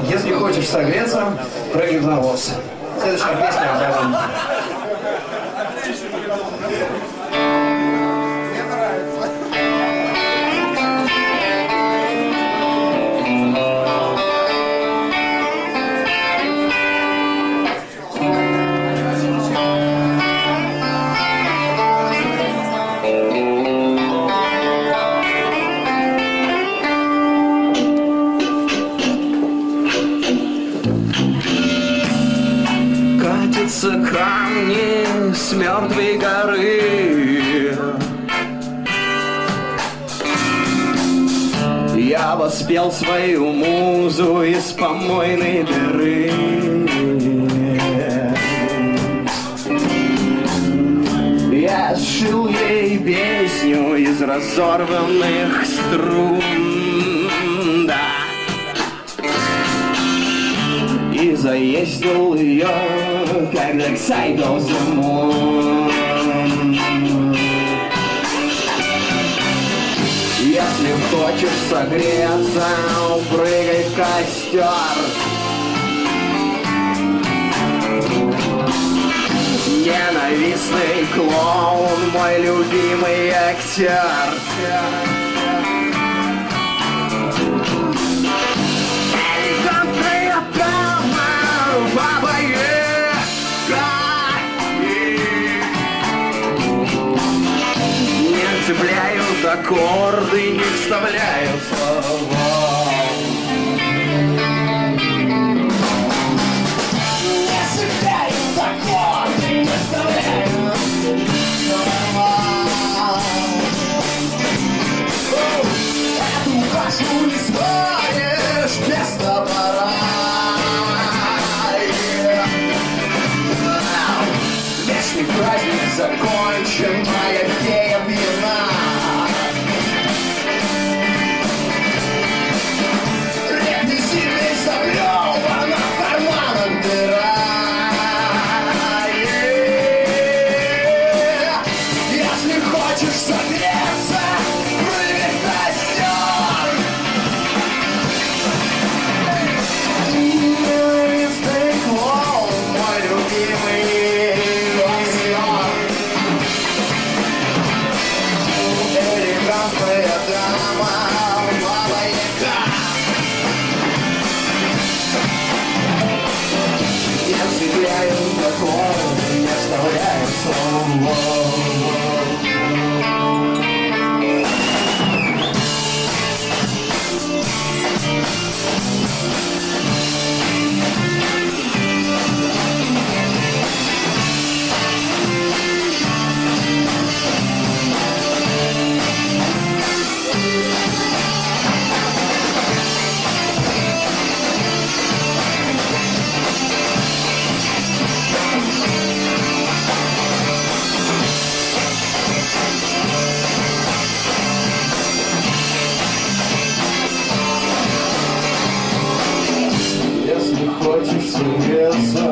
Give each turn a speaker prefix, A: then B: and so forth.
A: Если хочешь согреться, прыгай в навоз. Следующая песня об этом.
B: Камни с мертвой горы. Я воспел свою музу из помойной дыры. Я сшил ей песню из разорванных струн, да. И заездил ее, как Dark Side of the Moon. Если хочешь согреться, прыгай в костер. Ненавистный клоун, мой любимый актер. Цепляют аккорды, не вставляют слова. Не цепляют аккорды, не вставляют слова. Эту кашу не сваришь без топора. Вечный праздник закончен, моя фея пьяна. Реквизитный заблёван, а в карманах дыра. Если хочешь согреться, прыгай в костер. Ненавистный клоун, мой любимый. Элегантная дама, Баба Яга. Я цепляю аккорды, не вставляю слова. Если хочешь согреться,